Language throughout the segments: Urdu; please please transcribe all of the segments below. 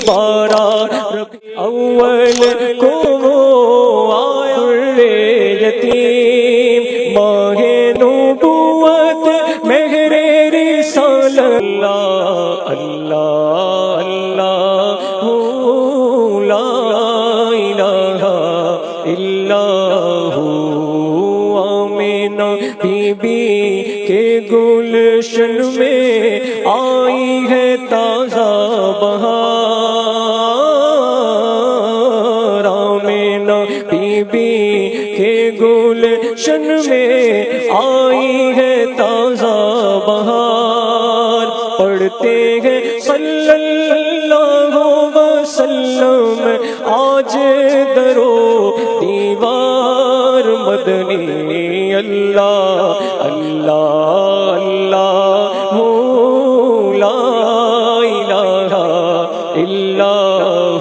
12 ربیع اول کو وہ آیا یتیم ماہ نبوت مہر رسالت اللہ اللہ اللہ لا الہ الا ہو آمینہ بی بی کے گلشن میں آئی ہے تازہ بہار آمینہ بی بی کے گلشن میں آئی ہے تازہ بہار پڑھتے ہیں صلی اللہ وسلم آج درو دیوار مدنی اللہ اللہ اللہ لا الہ الا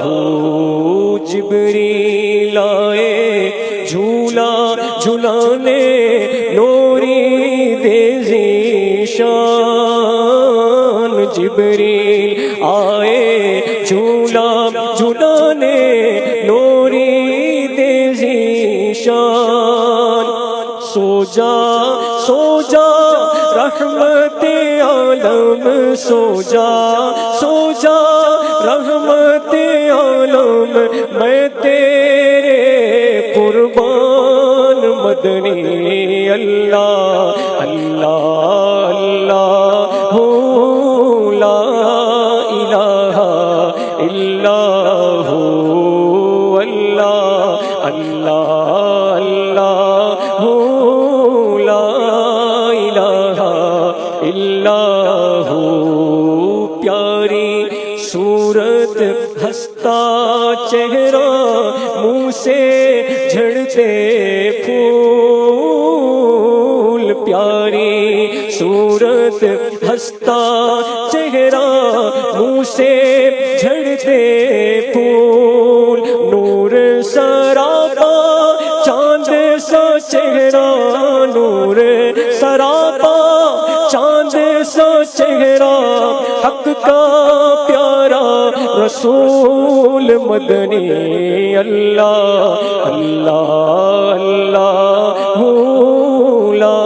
ہو جبریل آئے جھولا جھلانے نوری دے ذیشان جبریل آئے جھولا جھلانے نوری دے ذیشان سو جا رحمت عالم سو جا رحمت عالم میں تیرے قربان مدنی اللہ اللہ اللہ لا الہ الا ہو اللہ اللہ اللہ لا الہ الا ہو پیاری صورت ہستا چہرہ منہ سے جھڑتے پھول پیاری صورت ہستا چہرہ منہ سے جھڑتے پھول نور سراپا چاند سا چہرہ نور سراپا چاند سا چہرہ حق کا پیارا رسول مدنی اللہ اللہ اللہ لا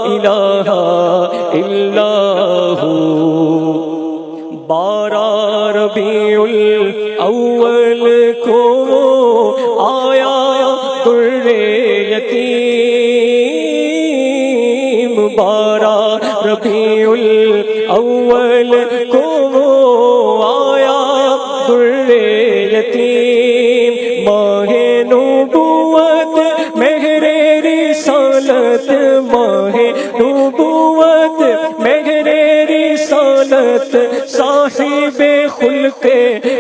الہ الا ہو 12 ربیع الاول کو آیا در یتیم 12 ربیع الاول کو آیا در یتیم ماہ نبوت مہر رسالت ماہ نبوت مہر رسالت صاحب خلق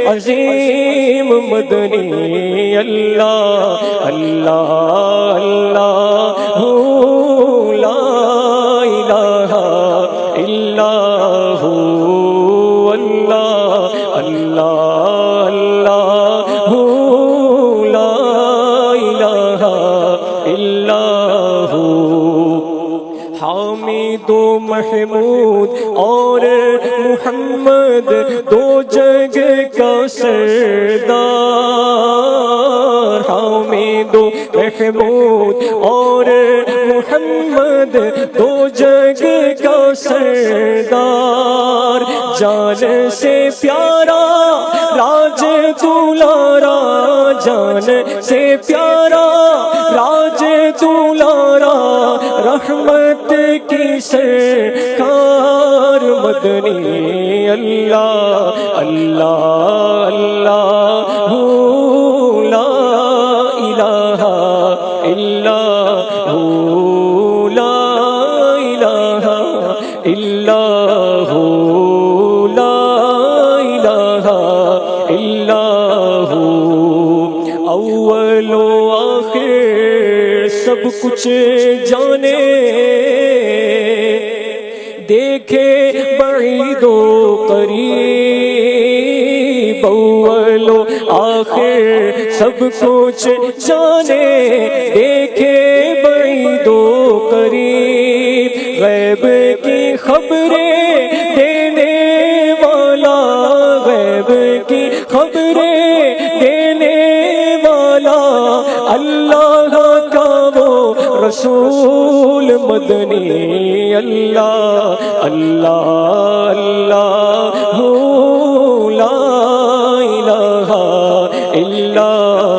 عظیم مدنی اللہ اللہ اللہ لا الہ الا ہو اللہ اللہ اللہ لا الہ الا ہو حامد و محمود اور محمد دو جگ کا سردار حامد و محمود اور محمد دو جگ کا سردار جان سے پیارا راج دولارا جان سے پیارا راج دولارا رحمت کی سرکار مدنی اللہ اللہ اللہ لا الہ الا ہو لا الہ الا ہو لا الہ الا ہو اول و آخر سب کچھ جانے دیکھے بعید و قریب اول و آخر سب کچھ جانے دیکھے بعید و قریب غیب کی خبریں دینے والا غیب کی کی خبریں دینے والا اللہ کا وہ رسول مدنی اللہ اللہ اللہ لا الہ الا